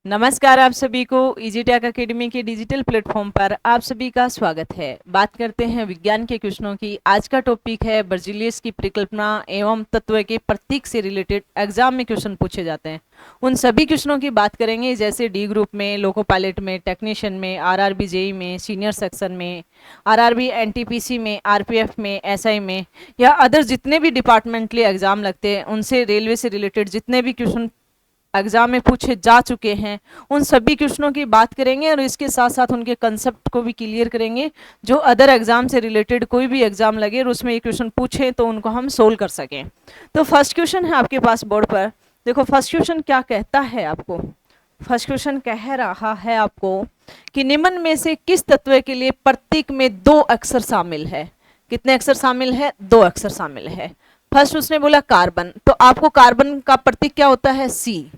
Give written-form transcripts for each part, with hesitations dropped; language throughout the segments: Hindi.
नमस्कार, आप सभी को इजी टेक अकेडमी के डिजिटल प्लेटफॉर्म पर आप सभी का स्वागत है। बात करते हैं विज्ञान के क्वेश्चनों की। आज का टॉपिक है बर्जीलियस की परिकल्पना एवं तत्व के प्रतीक से रिलेटेड एग्जाम में क्वेश्चन पूछे जाते हैं। उन सभी क्वेश्चनों की बात करेंगे, जैसे डी ग्रुप में, लोको पायलट में, टेक्नीशियन में, आरआरबी जेई में, सीनियर सेक्शन में, आरआरबी एनटीपीसी में, आरपीएफ में, एसआई में या अदर जितने भी डिपार्टमेंटली एग्जाम लगते हैं उनसे रेलवे से रिलेटेड जितने भी क्वेश्चन एग्जाम में पूछे जा चुके हैं उन सभी क्वेश्चनों की बात करेंगे और इसके साथ साथ उनके कंसेप्ट को भी क्लियर करेंगे, जो अदर एग्जाम से रिलेटेड कोई भी एग्जाम लगे और उसमें ये क्वेश्चन पूछे तो उनको हम सोल्व कर सकें। तो फर्स्ट क्वेश्चन है आपके पास बोर्ड पर। देखो फर्स्ट क्वेश्चन क्या कहता है आपको। फर्स्ट क्वेश्चन कह रहा है आपको कि निम्न में से किस तत्व के लिए प्रतीक में 2 अक्षर शामिल है। कितने अक्षर शामिल है? 2 अक्षर शामिल है। फर्स्ट उसने बोला कार्बन, तो आपको कार्बन का प्रतीक क्या होता है? सी।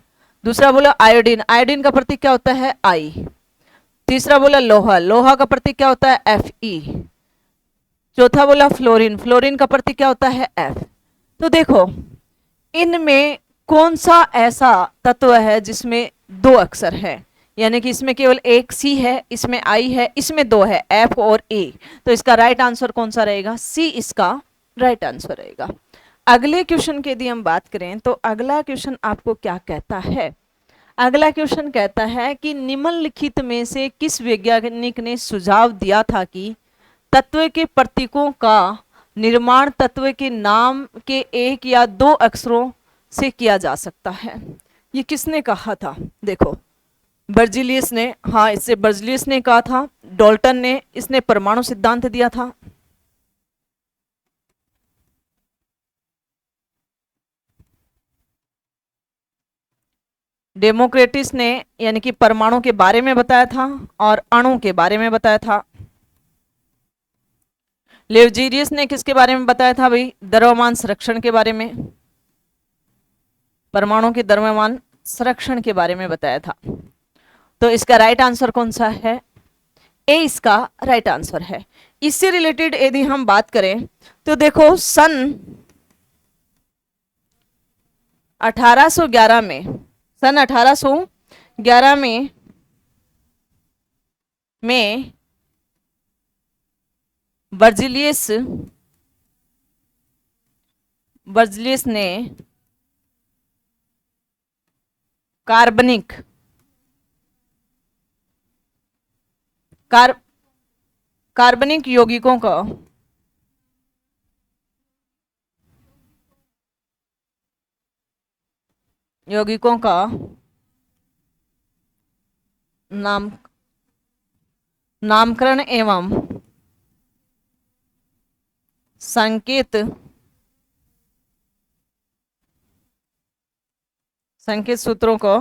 दूसरा बोला आयोडीन, आयोडीन का प्रतीक क्या होता है? आई। तीसरा बोला लोहा, लोहा का प्रतीक क्या होता है? F E. चौथा बोला फ्लोरीन, फ्लोरीन का प्रतीक क्या होता है? एफ। तो देखो इनमें कौन सा ऐसा तत्व है जिसमें 2 अक्षर है, यानी कि इसमें केवल एक सी है, इसमें आई है, इसमें 2 है, एफ और ए। तो इसका राइट आंसर कौन सा रहेगा? सी इसका राइट आंसर रहेगा। अगले क्वेश्चन की यदि हम बात करें तो अगला क्वेश्चन आपको क्या कहता है। अगला क्वेश्चन कहता है कि निम्नलिखित में से किस वैज्ञानिक ने सुझाव दिया था कि तत्व के प्रतीकों का निर्माण तत्व के नाम के 1 या 2 अक्षरों से किया जा सकता है। ये किसने कहा था? देखो बर्जीलियस ने, हाँ इससे बर्जीलियस ने कहा था। डाल्टन ने, इसने परमाणु सिद्धांत दिया था। डेमोक्रेटिस ने यानी कि परमाणु के बारे में बताया था और अणु के बारे में बताया था। लेवजीरियस ने किसके बारे में बताया था भाई? द्रव्यमान संरक्षण के बारे में, परमाणु के द्रव्यमान संरक्षण के बारे में बताया था। तो इसका राइट आंसर कौन सा है? ए इसका राइट आंसर है। इससे रिलेटेड यदि हम बात करें तो देखो सन 1811 में, सन 1811 में बर्जीलियस ने कार्बनिक कार्बनिक यौगिकों का नामकरण एवं संकेत सूत्रों को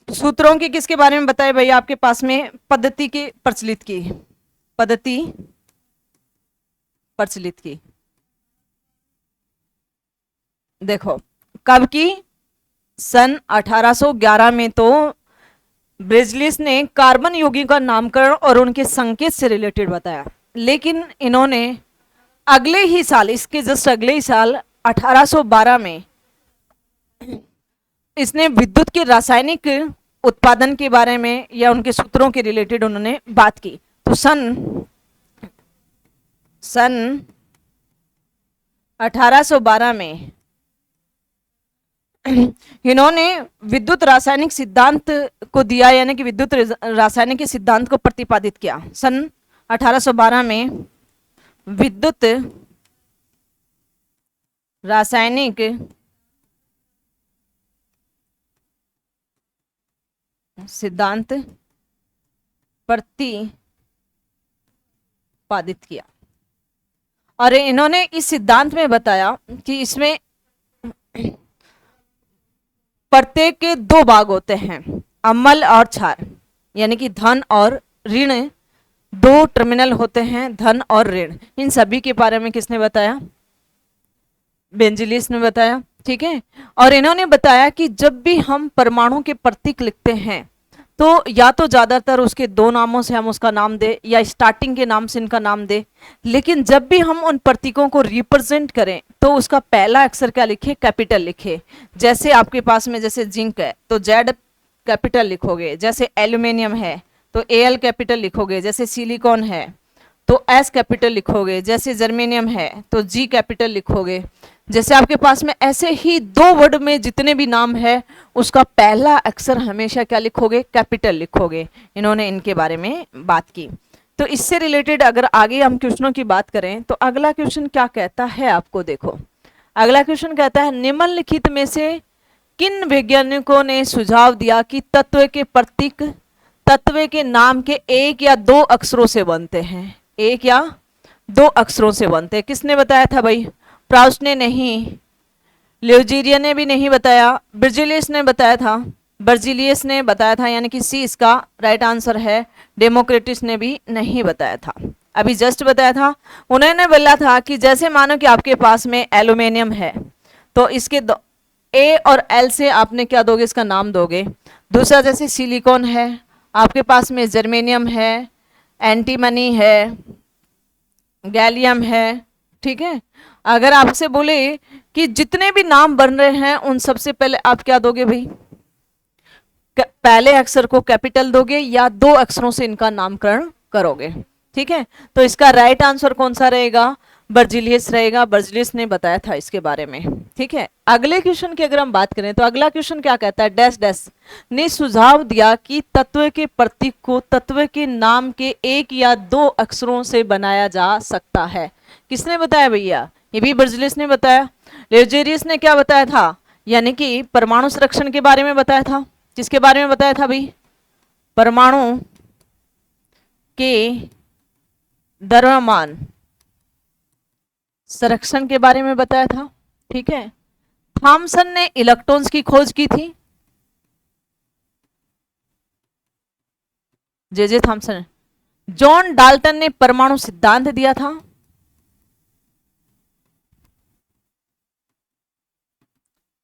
सूत्रों की किसके बारे में बताए भैया आपके पास में? पद्धति की प्रचलित की, पद्धति प्रचलित की। देखो कब की? सन 1811 में। तो ब्रेजलिस ने कार्बन यौगिकों का नामकरण और उनके संकेत से रिलेटेड बताया, लेकिन इन्होंने अगले ही साल, इसके जस्ट अगले ही साल 1812 में इसने विद्युत के रासायनिक उत्पादन के बारे में या उनके सूत्रों के रिलेटेड उन्होंने बात की। तो सन 1812 में इन्होंने विद्युत रासायनिक सिद्धांत को दिया, यानी कि विद्युत रासायनिक के सिद्धांत को प्रतिपादित किया। सन 1812 में विद्युत रासायनिक सिद्धांत प्रतिपादित किया और इन्होंने इस सिद्धांत में बताया कि इसमें प्रत्येक के 2 भाग होते हैं, अम्ल और क्षार, यानी कि धन और ऋण, 2 टर्मिनल होते हैं, धन और ऋण। इन सभी के बारे में किसने बताया? बेंजिलियस ने बताया। ठीक है। और इन्होंने बताया कि जब भी हम परमाणु के प्रतीक लिखते हैं तो या तो ज़्यादातर उसके दो नामों से हम उसका नाम दे या स्टार्टिंग के नाम से इनका नाम दे, लेकिन जब भी हम उन प्रतीकों को रिप्रेजेंट करें तो उसका पहला अक्षर क्या लिखे, कैपिटल लिखे। जैसे आपके पास में जैसे जिंक है तो जेड कैपिटल लिखोगे, जैसे एल्यूमिनियम है तो एल कैपिटल लिखोगे, जैसे सिलिकॉन है तो एस कैपिटल लिखोगे, जैसे जर्मेनियम है तो जी कैपिटल लिखोगे। जैसे आपके पास में ऐसे ही दो वर्ड में जितने भी नाम है उसका पहला अक्षर हमेशा क्या लिखोगे, कैपिटल लिखोगे। इन्होंने इनके बारे में बात की। तो इससे रिलेटेड अगर आगे हम क्वेश्चनों की बात करें तो अगला क्वेश्चन क्या कहता है आपको, देखो अगला क्वेश्चन कहता है निम्नलिखित में से किन वैज्ञानिकों ने सुझाव दिया कि तत्व के प्रतीक तत्व के नाम के एक या दो अक्षरों से बनते हैं, एक या दो अक्षरों से बनते हैं। किसने बताया था भाई, प्राउस्ट ने नहीं, ल्यूजीरिया ने भी नहीं बताया, बर्जिलियस ने बताया था, बर्जिलियस ने बताया था यानी कि सी इसका राइट आंसर है। डेमोक्रेटिस ने भी नहीं बताया था, अभी जस्ट बताया था। उन्होंने बोला था कि जैसे मानो कि आपके पास में एल्यूमिनियम है तो इसके ए और एल से आपने क्या दोगे, इसका नाम दोगे। दूसरा जैसे सिलिकॉन है, आपके पास में जर्मेनियम है, एंटीमनी है, गैलियम है, ठीक है। अगर आपसे बोले कि जितने भी नाम बन रहे हैं उन सबसे पहले आप क्या दोगे भाई, पहले अक्षर को कैपिटल दोगे या दो अक्षरों से इनका नामकरण करोगे, ठीक है। तो इसका राइट आंसर कौन सा रहेगा, बर्जिलियस रहेगा। बर्जिलियस ने बताया था इसके बारे में, ठीक है। अगले क्वेश्चन की अगर हम बात करें तो अगला क्वेश्चन क्या कहता है, डैश डैश ने सुझाव दिया कि तत्व के प्रतीक को तत्व के नाम के एक या दो अक्षरों से बनाया जा सकता है। किसने बताया भैया, ये भी बर्जिलियस ने बताया। लेजेरियस ने क्या बताया था, यानी कि परमाणु संरक्षण के बारे में बताया था। किसके बारे में बताया था भाई, परमाणु के द्रव्यमान संरक्षण के बारे में बताया था, ठीक है। थॉमसन ने इलेक्ट्रॉन्स की खोज की थी, जे थॉमसन। जॉन डाल्टन ने परमाणु सिद्धांत दिया था,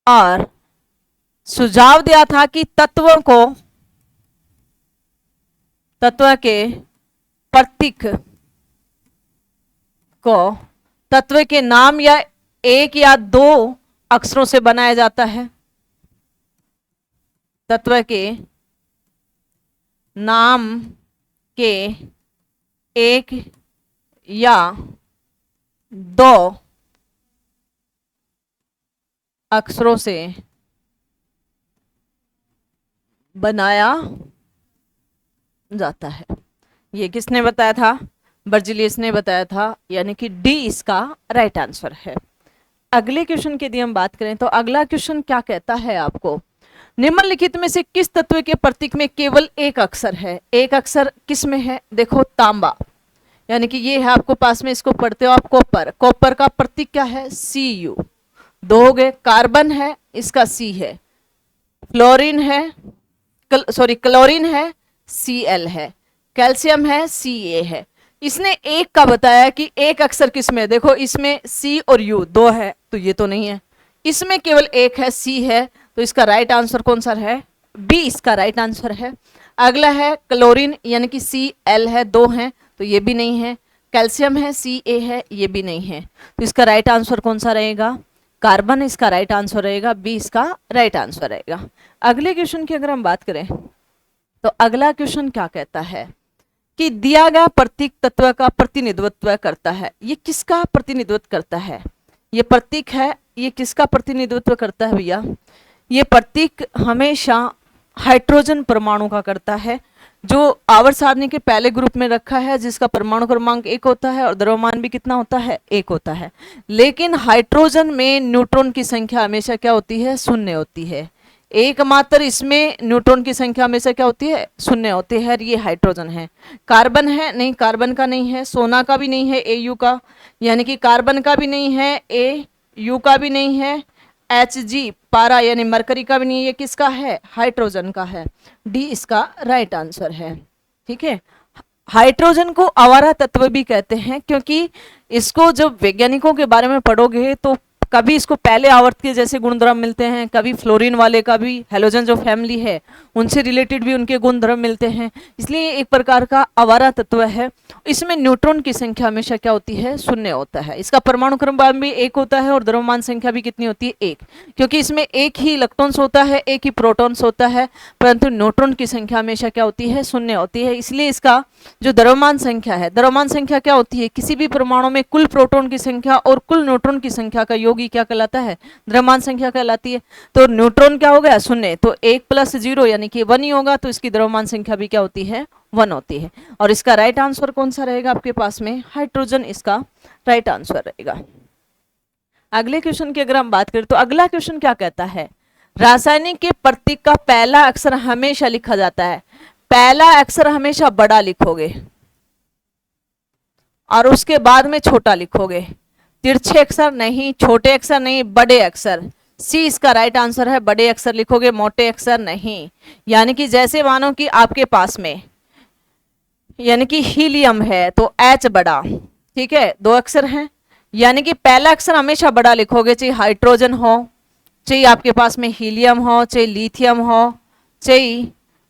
और सुझाव दिया था कि तत्वों को तत्व के प्रतीक को तत्व के नाम या एक या दो अक्षरों से बनाया जाता है। तत्व के नाम के एक या दो अक्षरों से बनाया जाता है। ये किसने बताया था, बर्जिलियस ने बताया था, यानी कि डी इसका राइट आंसर है। अगले क्वेश्चन की यदि हम बात करें तो अगला क्वेश्चन क्या कहता है आपको, निम्नलिखित में से किस तत्व के प्रतीक में केवल एक अक्षर है। एक अक्षर किस में है, देखो तांबा, यानी कि ये है आपको पास में, इसको पढ़ते हो आप कॉपर। कॉपर का प्रतीक क्या है, Cu, दो हो गए। कार्बन है, इसका C है। फ्लोरीन है, क्लोरीन है, Cl है। कैल्शियम है, Ca है। इसने एक का बताया कि एक अक्षर किसमें, देखो इसमें C और U दो है तो ये तो नहीं है, इसमें केवल एक है, C है, तो इसका राइट आंसर कौन सा है, बी इसका राइट आंसर है। अगला है क्लोरीन, यानी कि Cl है, दो हैं तो ये भी नहीं है। कैल्शियम है, Ca है, ये भी नहीं है, तो इसका राइट आंसर कौन सा रहेगा, कार्बन इसका राइट आंसर रहेगा, बी इसका राइट आंसर रहेगा। अगले क्वेश्चन की अगर हम बात करें तो अगला क्वेश्चन क्या कहता है कि दिया गया प्रतीक तत्व का प्रतिनिधित्व करता है। ये किसका प्रतिनिधित्व करता है, ये प्रतीक है, ये किसका प्रतिनिधित्व करता है भैया, ये प्रतीक हमेशा हाइड्रोजन परमाणु का करता है, जो आवर्त सारणी के पहले ग्रुप में रखा है, जिसका परमाणु क्रमांक 1 होता है और द्रव्यमान भी कितना होता है, 1 होता है। लेकिन हाइड्रोजन में न्यूट्रॉन की संख्या हमेशा क्या होती है, 0 होती है। एकमात्र इसमें न्यूट्रॉन की संख्या हमेशा क्या होती है, 0 होती है। ये हाइड्रोजन है। कार्बन है, नहीं कार्बन का नहीं है, सोना का भी नहीं है, Au का, यानी कि कार्बन का भी नहीं है, Au का भी नहीं है, Hg पारा यानी मरकरी का भी नहीं है, ये किसका है, हाइड्रोजन का है। डी इसका राइट आंसर है, ठीक है। हाइड्रोजन को आवारा तत्व भी कहते हैं, क्योंकि इसको जब वैज्ञानिकों के बारे में पढ़ोगे तो कभी इसको पहले आवर्त के जैसे गुणधर्म मिलते हैं, कभी फ्लोरीन वाले का भी, हेलोजन जो फैमिली है उनसे रिलेटेड भी उनके गुणधर्म मिलते हैं, इसलिए एक प्रकार का आवारा तत्व है। इसमें न्यूट्रॉन की संख्या हमेशा क्या होती है, शून्य होता है। इसका परमाणु क्रमवार भी 1 होता है और द्रव्यमान संख्या भी कितनी होती है, 1, क्योंकि इसमें एक ही इलेक्ट्रॉन्स होता है, एक ही प्रोटॉन्स होता है, परंतु न्यूट्रॉन की संख्या हमेशा क्या होती है, शून्य होती है। इसलिए इसका जो द्रव्यमान संख्या है, द्रव्यमान संख्या क्या होती है, किसी भी परमाणु में कुल प्रोटॉन की संख्या और कुल न्यूट्रॉन की संख्या का योग ही क्या कहलाता है, द्रव्यमान संख्या कहलाती है। तो न्यूट्रॉन क्या हो गया, शून्य, तो 1 + 0 यानी कि 1 ही होगा, तो इसकी द्रव्यमान संख्या भी क्या होती है, 1 होती है। और इसका राइट आंसर कौन सा रहेगा आपके पास में, हाइड्रोजन इसका राइट आंसर रहेगा। अगले क्वेश्चन की अगर हम बात करें तो अगला क्वेश्चन क्या कहता है, रासायनिक के प्रतीक का पहला अक्षर हमेशा लिखा जाता है, पहला अक्षर हमेशा बड़ा लिखोगे और उसके बाद में छोटा लिखोगे, तिरछे अक्षर नहीं, छोटे अक्षर नहीं, बड़े अक्षर। सी इसका राइट आंसर है, बड़े अक्षर लिखोगे, मोटे अक्षर नहीं। यानी कि जैसे मानो कि आपके पास में यानी कि हीलियम है तो एच बड़ा, ठीक है, 2 अक्षर हैं, यानी कि पहला अक्षर हमेशा बड़ा लिखोगे, चाहे हाइड्रोजन हो, चाहे आपके पास में हीलियम हो, चाहे लिथियम हो, चाहे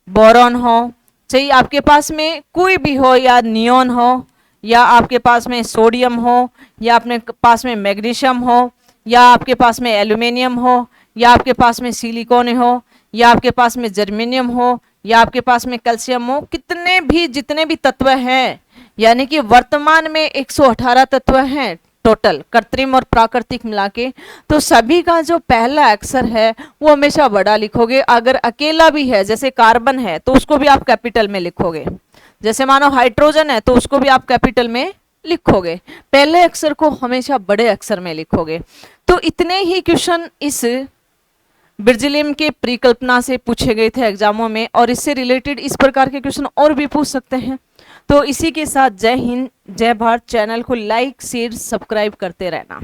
बोरॉन हो, चाहे आपके पास में कोई भी हो, या नियोन हो, या आपके पास में सोडियम हो, या अपने पास में मैग्नीशियम हो, या आपके पास में एल्यूमिनियम हो, या आपके पास में सिलिकॉन हो, या आपके पास में जर्मेनियम हो, या आपके पास में कैल्शियम हो, कितने भी जितने भी तत्व हैं, यानी कि वर्तमान में 118 तत्व हैं टोटल, कृत्रिम और प्राकृतिक मिला के, तो सभी का जो पहला अक्षर है वो हमेशा बड़ा लिखोगे। अगर अकेला भी है, जैसे कार्बन है तो उसको भी आप कैपिटल में लिखोगे, जैसे मानो हाइड्रोजन है तो उसको भी आप कैपिटल में लिखोगे, पहले अक्षर को हमेशा बड़े अक्षर में लिखोगे। तो इतने ही क्वेश्चन इस बेर्ज़ेलियस के परिकल्पना से पूछे गए थे एग्जामों में, और इससे रिलेटेड इस प्रकार के क्वेश्चन और भी पूछ सकते हैं। तो इसी के साथ जय हिंद, जय भारत। चैनल को लाइक, शेयर, सब्सक्राइब करते रहना।